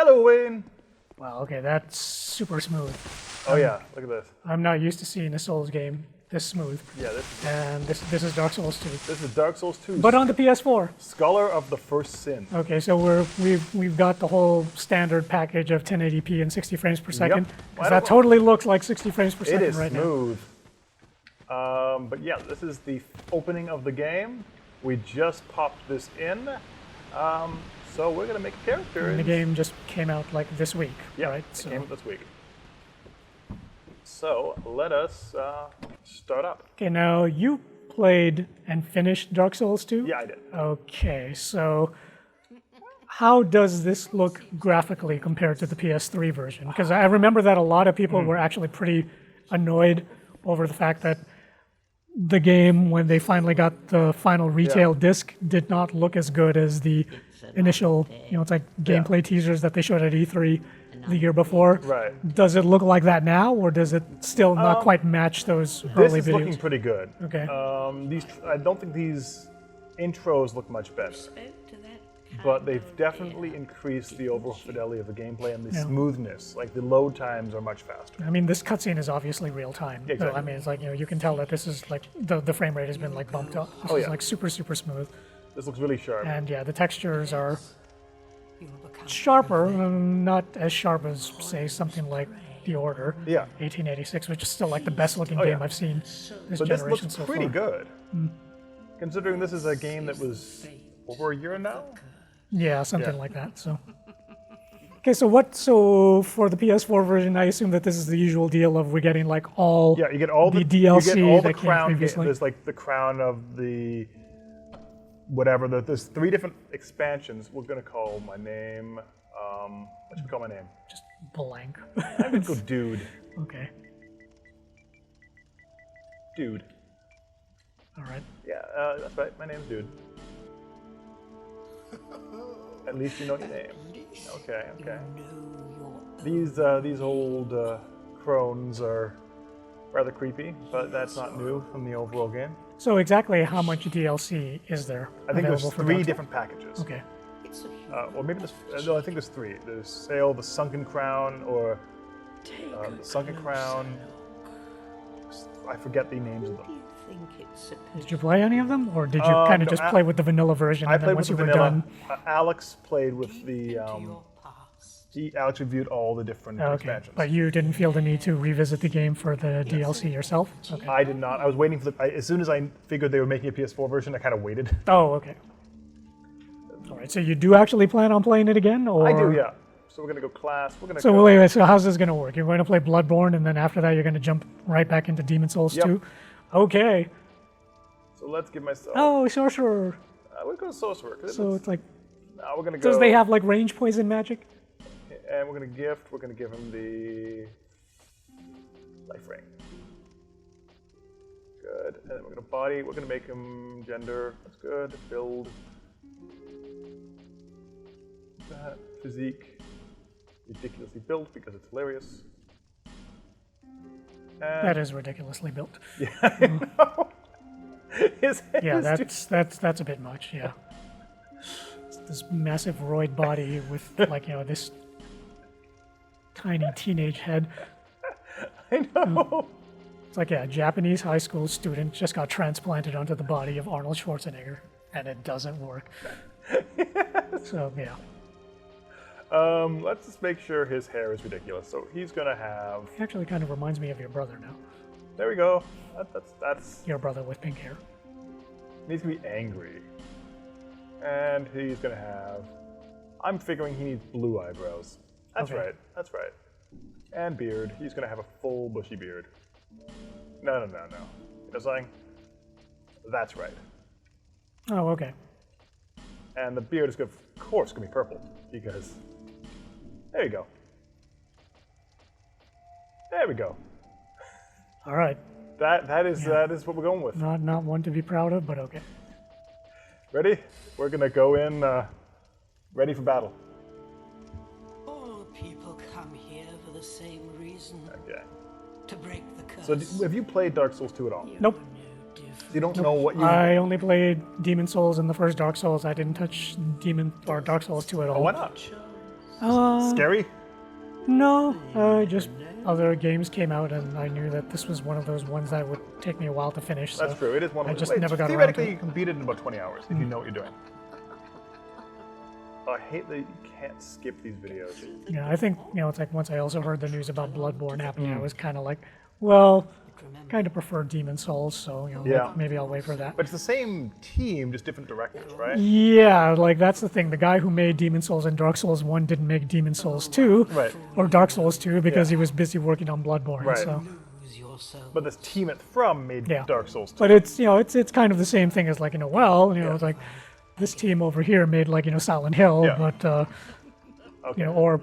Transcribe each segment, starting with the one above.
Hello, Wayne. Wow, okay, that's super smooth. Oh yeah, look at this. I'm not used to seeing a Souls game this smooth. Yeah, And this is Dark Souls 2. this is Dark Souls 2. But on the PS4. Scholar of the First Sin. Okay, so we've got the whole standard package of 1080p and 60 frames per second. 'Cause that totally looks like 60 frames per second right now. It is smooth. But yeah, this is the opening of the game. We just popped this in. So we're gonna make a character. And the game just came out like this week, Yeah, right? it came out this week. So let us start up. Okay, now you played and finished Dark Souls 2? Yeah, I did. Okay, so how does this look graphically compared to the PS3 version? Because I remember that a lot of people were actually pretty annoyed over the fact that the game, when they finally got the final retail disc, did not look as good as the initial, it's like gameplay teasers that they showed at E3 the year before. Right. Does it look like that now, or does it still not quite match those early This is videos? looking pretty good. Okay. I don't think these intros look much better, but they've definitely increased the overall fidelity of the gameplay and the smoothness. Like the load times are much faster. I mean, this cutscene is obviously real time. Yeah, exactly. So, I mean, it's like, you can tell that this is like, the frame rate has been like bumped up. This is like super, super smooth. This looks really sharp. And yeah, the textures are sharper, not as sharp as, say, something like The Order, Yeah. 1886, which is still like the best looking game I've seen this But this generation looks so pretty far. good. Considering this is a game that was over a year now? Yeah, something like that. So, okay, so for the PS4 version, I assume that this is the usual deal of we're getting like all Yeah, you get all the DLC you get all the that came crown. previously. There's like the crown of the whatever. There's 3 different expansions. We're gonna call my name. What should we call my name? Just blank. I'm gonna go Dude. Okay, Dude. all right. Yeah, that's right. My name's Dude. At least you know your name. Okay, okay. These old crones are rather creepy, but that's not new from the overall game. So exactly how much DLC is there I think there's available for 3 Dark Souls? different packages. Okay. Or maybe there's no. I think there's 3. There's Sail the Sunken Crown, or the Sunken Crown. I forget the names of them. Did you play any of them, or did you kind of no, just play with the vanilla version? I And then played once with you the were vanilla. done, Alex played with the. Alex reviewed all the different okay. expansions. But you didn't feel the need to revisit the game for the DLC yourself? Okay. I did not. I was waiting for as soon as I figured they were making a PS4 version, I kind of waited. Oh, okay. All right. So you do actually plan on playing it again, or? I do, yeah. So we're gonna go class. We're gonna. So go, wait. So how's this going to work? You're going to play Bloodborne, and then after that, you're going to jump right back into Demon Souls Yep. 2. Okay. So let's give myself. Oh, sorcerer. We're going to Sorcerer. So it's like, Now we're gonna go. does they have like range poison magic? And we're gonna gift. We're gonna give him the life ring. Good. And then we're gonna body. We're gonna make him gender. That's good. Build. That physique. Ridiculously built because it's hilarious. And That is ridiculously built. his head Yeah, is that's a bit much. Yeah. It's this massive roid body with like this tiny teenage head. I know. It's like a Japanese high school student just got transplanted onto the body of Arnold Schwarzenegger, and it doesn't work. So yeah, Let's just make sure his hair is ridiculous. So he's gonna have. he actually kind of reminds me of your brother now. There we go. That's. Your brother with pink hair. He needs to be angry. And he's gonna have. I'm figuring he needs blue eyebrows. That's Okay. right. That's right. And beard. He's gonna have a full bushy beard. No. You know something? That's right. Oh, okay. And the beard is good. Of course, gonna be purple because. There you go. There we go. All right. That is what we're going with. Not one to be proud of, but okay. Ready? We're gonna go in. Ready for battle. All people come here for the same reason, Okay. to break the curse. So have you played Dark Souls 2 at all? Nope. You don't know what you. I only played Demon Souls in the first Dark Souls. I didn't touch Dark Souls 2 at all. Oh, why not? Scary? No, just other games came out, and I knew that this was one of those ones that would take me a while to finish. So That's true. It is one of I the just never got around to theoretically, it. you can beat it in about 20 hours if you know what you're doing. I hate that you can't skip these videos. Yeah, I think, it's like once I also heard the news about Bloodborne happening, I was kind of like, well, kind of prefer Demon Souls, so, Yeah. like, maybe I'll wait for that. But it's the same team, just different directors, right? Yeah, like that's the thing. The guy who made Demon Souls and Dark Souls 1 didn't make Demon Souls 2 Right. or Dark Souls 2 because Yeah. he was busy working on Bloodborne. Right. So. Lose yourself. But this team at From made Yeah. Dark Souls 2. But it's it's kind of the same thing as like it's like this team over here made like Silent Hill, Yeah. but Okay. or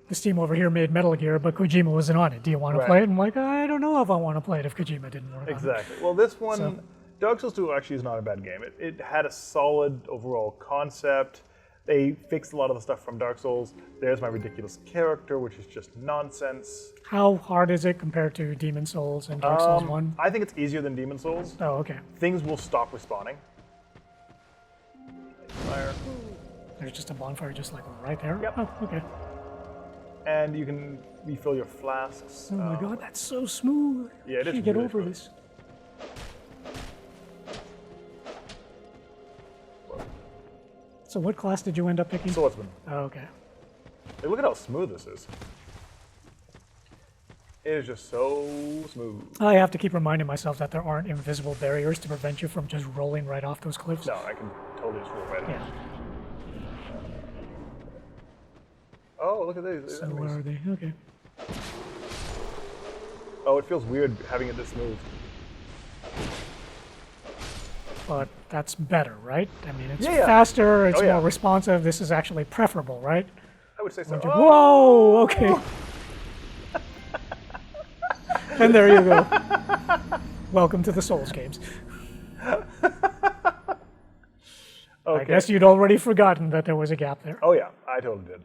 this team over here made Metal Gear, but Kojima wasn't on it. Do you want to Right. play it? I'm like, I don't know if I want to play it if Kojima didn't work on it. Exactly. Well, this one, So- Dark Souls 2 actually is not a bad game. It had a solid overall concept. They fixed a lot of the stuff from Dark Souls. There's my ridiculous character, which is just nonsense. How hard is it compared to Demon Souls and Dark Souls 1? I think it's easier than Demon Souls. Oh, okay. Things will stop respawning. Fire. There's just a bonfire just like right there? Yep. Oh, okay. And you can refill your flasks. Oh my god, that's so smooth. Yeah, it is Can't get really over smooth. this. So what class did you end up picking? Swordsman. Oh, okay. Hey, look at how smooth this is. It is just so smooth. I have to keep reminding myself that there aren't invisible barriers to prevent you from just rolling right off those cliffs. No, I can totally just roll right in. Yeah. Oh, look at these. So where are they? Okay. Oh, it feels weird having it this smooth. But that's better, right? I mean, it's Yeah, yeah. faster, it's Oh, yeah. more responsive. This is actually preferable, right? I would say so. Whoa, okay. And there you go. Welcome to the Souls games. Okay. I guess you'd already forgotten that there was a gap there. Oh yeah, I totally did.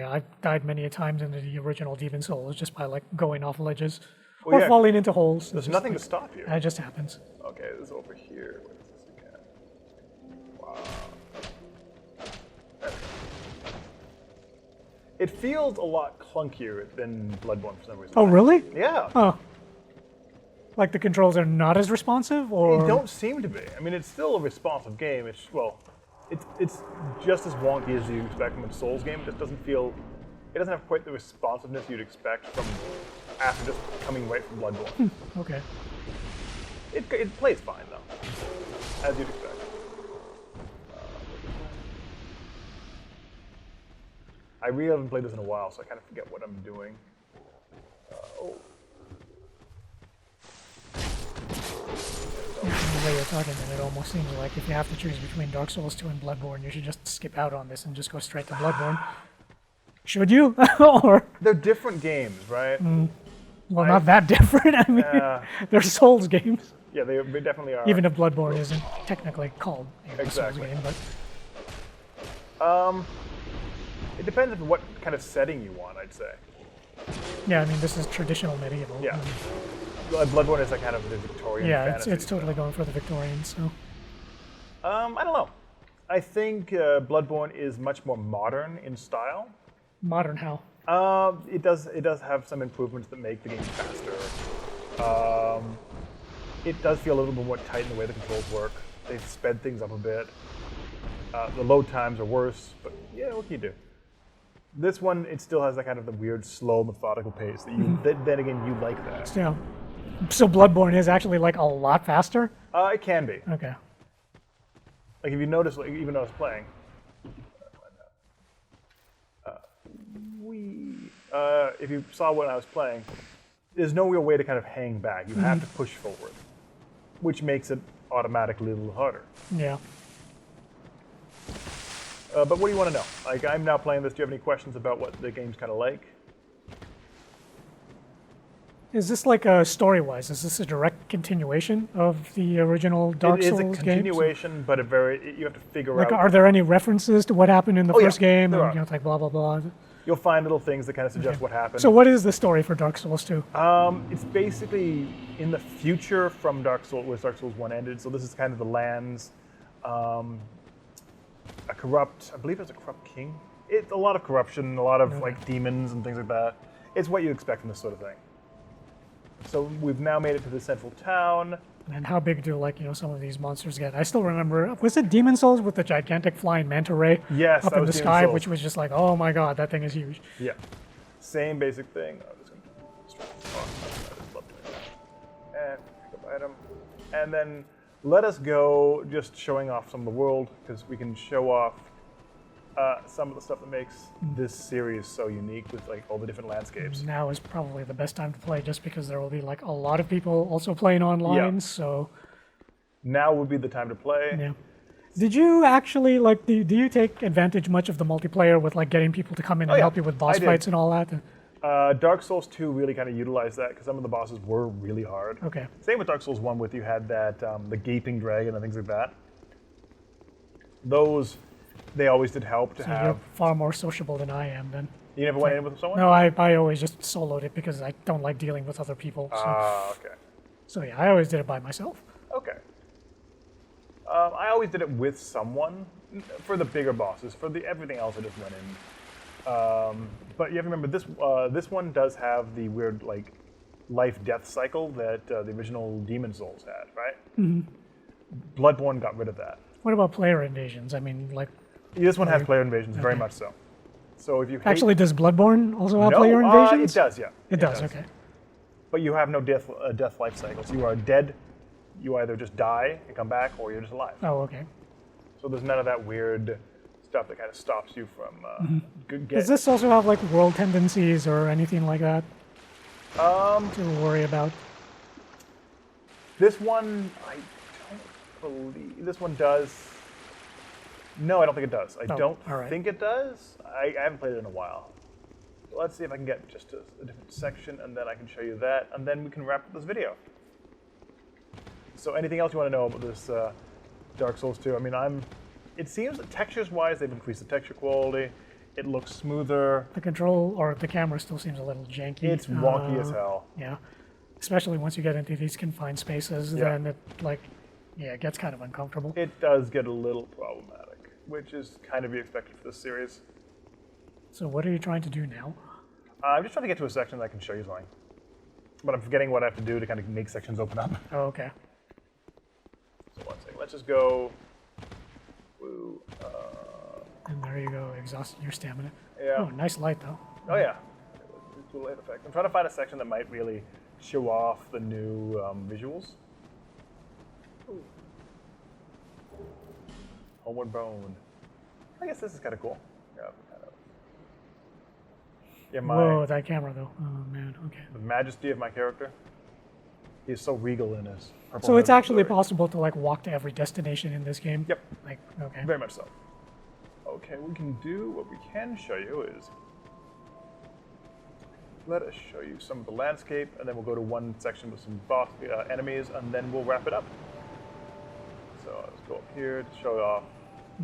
I've died many a times in the original Demon Souls just by like going off ledges Well, or yeah, falling into holes. There's It's just nothing to like- stop you. That just happens. Okay, this is over here. What is this again? Wow. There we go. It feels a lot clunkier than Bloodborne for some reason. Oh, really? Yeah. Oh. Like the controls are not as responsive, or They don't seem to be. I mean, it's still a responsive game. It's just as wonky as you expect from a Souls game. It just doesn't feel. It doesn't have quite the responsiveness you'd expect from after just coming right from Bloodborne. okay. It plays fine though, as you'd expect. I really haven't played this in a while, so I kind of forget what I'm doing. Oh. The way you're talking, and it almost seems like if you have to choose between Dark Souls 2 and Bloodborne, you should just skip out on this and just go straight to Bloodborne. Should you? Or They're different games, right? well, not that different. I mean, Yeah. they're Souls games. Yeah, they definitely are. Even if Bloodborne isn't technically called a Souls Exactly. game, but It depends on what kind of setting you want, I'd say. yeah, I mean, this is traditional medieval. Yeah. Bloodborne is like kind of the Victorian Yeah, fantasy. it's totally going for the Victorians. So I don't know. I think Bloodborne is much more modern in style. modern how? It does have some improvements that make the game faster. It does feel a little bit more tight in the way the controls work. They've sped things up a bit. The load times are worse, but yeah, what can you do? This one, it still has that kind of the weird, slow, methodical pace that you. Then again, you like that. Yeah. So Bloodborne is actually like a lot faster. It can be. Okay. Like if you notice, like even though I was playing, if you saw when I was playing, there's no real way to kind of hang back. You have to push forward, which makes it automatically a little harder. Yeah. But what do you want to know? Like I'm now playing this. Do you have any questions about what the game's kind of like? Is this like a story-wise? Is this a direct continuation of the original Dark It is Souls a games? continuation, but you have to figure Like, out. are there any references to what happened in the Oh, yeah, first game? there And, are. it's like blah blah blah. You'll find little things that kind of suggest what happened. So what is the story for Dark Souls 2? It's basically in the future from Dark Souls, where Dark Souls 1 ended. So this is kind of the lands. I believe there's a corrupt king It's a lot of corruption, a lot of like demons and things like that. It's what you expect from this sort of thing. So we've now made it to the central town. And how big do like some of these monsters get? I still remember, was it Demon Souls with the gigantic flying manta ray Yes, up that in the was Demon sky, Souls. which was just like, oh my god, that thing is huge. Yeah. Same basic thing. I'm just gonna and pick up item. And then let us go just showing off some of the world, because we can show off some of the stuff that makes this series so unique with like all the different landscapes. Now is probably the best time to play just because there will be like a lot of people also playing online, Yeah. so Now would be the time to play. yeah. Did you actually like do you take advantage much of the multiplayer with like getting people to come in and yeah, help you with boss I did. fights and all that? Dark Souls 2 really kind of utilized that because some of the bosses were really hard. Okay. Same with Dark Souls 1 with you had that the gaping dragon and things like that. Those, they always did help to So have. you're far more sociable than I am then. You never went in with someone? No, I always just soloed it because I don't like dealing with other people. So, Ah, okay. so yeah, I always did it by myself. Okay. I always did it with someone for the bigger bosses. For the everything else, I just went in. But you have to remember this. This one does have the weird like life-death cycle that the original Demon Souls had, right? Mm-hmm. Bloodborne got rid of that. What about player invasions? I mean, like, This one has player invasions, very much so. So if you hate, actually, does Bloodborne also have no, player invasions? it does, yeah. It does, okay. But you have no death life cycles. You are dead. You either just die and come back, or you're just alive. Oh, okay. So there's none of that weird stuff that kind of stops you from Does this also have like world tendencies or anything like that to worry about? This one, I don't believe. This one does. No, I don't think it does. I Oh, don't all right. think it does. I haven't played it in a while. So let's see if I can get just a different section, and then I can show you that, and then we can wrap up this video. So anything else you want to know about this Dark Souls 2? I mean, it seems that textures-wise, they've increased the texture quality. It looks smoother. The control or the camera still seems a little janky. It's wonky as hell. Yeah, especially once you get into these confined spaces, Yeah. then it like, yeah, it gets kind of uncomfortable. It does get a little problematic, which is kind of be expected for this series. So what are you trying to do now? I'm just trying to get to a section that I can show you something. But I'm forgetting what I have to do to kind of make sections open up. Oh, okay. So one second, let's just go. Woo. And there you go, exhausting your stamina. Yeah. Oh, nice light though. Oh yeah. Cool light effect. I'm trying to find a section that might really show off the new visuals. Ooh. Homeward Bone. I guess this is kind of cool. Yeah, kind of. Yeah, Whoa, that camera though. Oh man, okay. the majesty of my character. He's so regal in his purple. So it's hair. actually possible to like walk to every destination in this game? Yep. Like, okay. Very much so. Okay, what we can show you is, let us show you some of the landscape, and then we'll go to one section with some boss enemies, and then we'll wrap it up. So let's go up here to show off.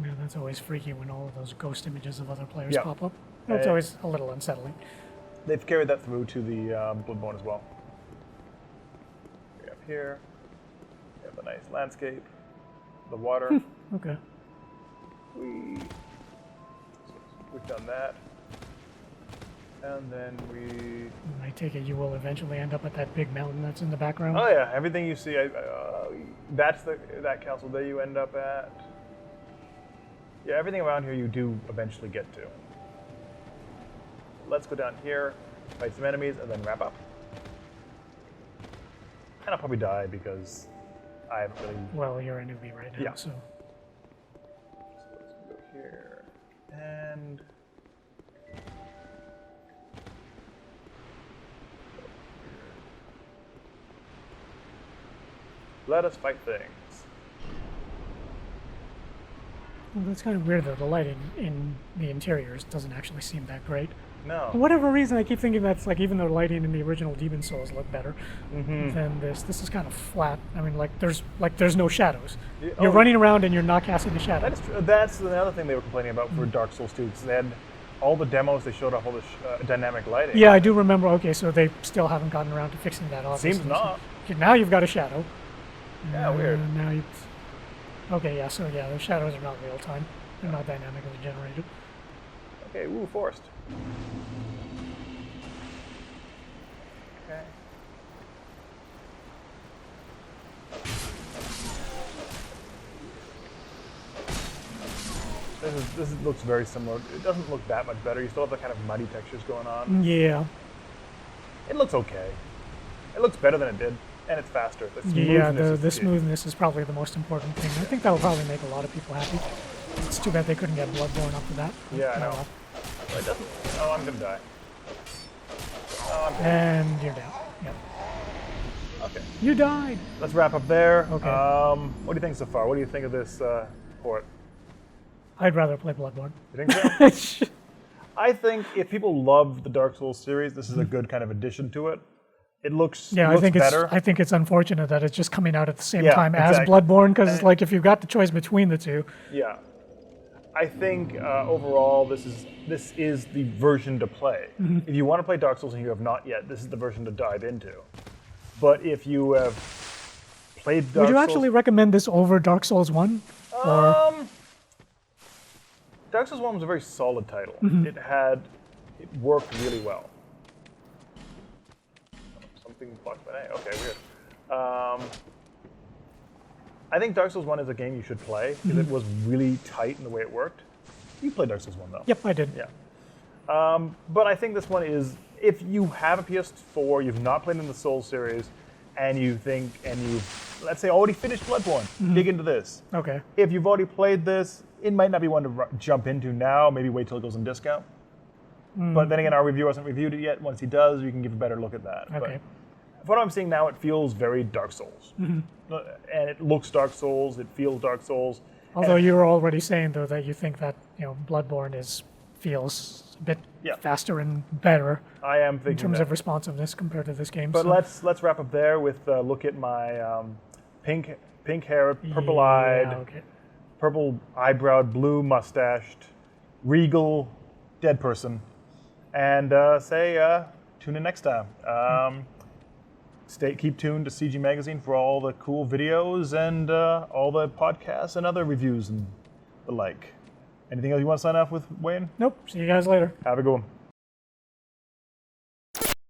Yeah, that's always freaky when all of those ghost images of other players Yeah. pop up. It's Uh, always a little unsettling. They've carried that through to the Bloodborne as well. We have here, we have the nice landscape, the water. Okay. We've done that. And then we... I take it you will eventually end up at that big mountain that's in the background? Oh yeah, everything you see, that's that council that you end up at. Yeah, everything around here you do eventually get to. Let's go down here, fight some enemies, and then wrap up. And I'll probably die because I haven't really... Well, you're a newbie right now, Yeah. so... So let's go here, and... Let us fight things. Well, that's kind of weird though. The lighting in the interiors doesn't actually seem that great. No. For whatever reason, I keep thinking that's like even the lighting in the original Demon Souls looked better than this. This is kind of flat. I mean, there's no shadows. Yeah, You're oh. running around and you're not casting a shadow. That is true. That's another thing they were complaining about for Dark Souls 2. Because they had all the demos, they showed off all the dynamic lighting. Yeah, I do remember. Okay, so they still haven't gotten around to fixing that. Obviously. Seems not. Okay, now you've got a shadow. Yeah, weird. Now you. Okay, yeah. So yeah, the shadows are not real time. They're not dynamically generated. Okay, ooh, forest. Okay. This looks very similar. It doesn't look that much better. You still have the kind of muddy textures going on. Yeah. It looks okay. It looks better than it did, and it's faster. The Yeah, smoothness is the key. smoothness is probably the most important thing. I think that'll probably make a lot of people happy. It's too bad they couldn't get Bloodborne up to that. Yeah, I Oh, know. well. But it doesn't. Oh, I'm gonna die. Oh, I'm gonna. And you're down. Yeah. Okay. You died. Let's wrap up there. Okay. What do you think so far? What do you think of this port? I'd rather play Bloodborne. You think so? I think if people love the Dark Souls series, this is a good kind of addition to it. It looks Yeah, looks I think better. I think it's unfortunate that it's just coming out at the same Yeah, time exactly. as Bloodborne, because it's like if you've got the choice between the two. Yeah, I think overall this is the version to play. Mm-hmm. If you want to play Dark Souls and you have not yet, this is the version to dive into. But if you have played Dark Would you Souls, actually recommend this over Dark Souls 1? Or Dark Souls 1 was a very solid title. Mm-hmm. It worked really well. Something blocked by A. Okay, weird. I think Dark Souls 1 is a game you should play because it was really tight in the way it worked. You played Dark Souls 1 though. Yep, I did. Yeah. But I think this one is, if you have a PS4, you've not played in the Souls series, and you've, let's say, already finished Bloodborne, dig into this. Okay. If you've already played this, it might not be one to jump into now. Maybe wait till it goes on discount. But then again, our reviewer hasn't reviewed it yet. Once he does, you can give a better look at that. Okay. But from what I'm seeing now, it feels very Dark Souls. And it looks Dark Souls, it feels Dark Souls. Although you were already saying though that you think that Bloodborne feels a bit Yeah. faster and better I am in thinking terms that. of responsiveness compared to this game. But so. let's wrap up there with a look at my pink hair, purple-eyed, Yeah, okay. purple eyebrowed, blue mustached, regal, dead person, and tune in next time. Keep tuned to CG Magazine for all the cool videos and all the podcasts and other reviews and the like. Anything else you want to sign off with, Wayne? Nope. See you guys later. Have a good one.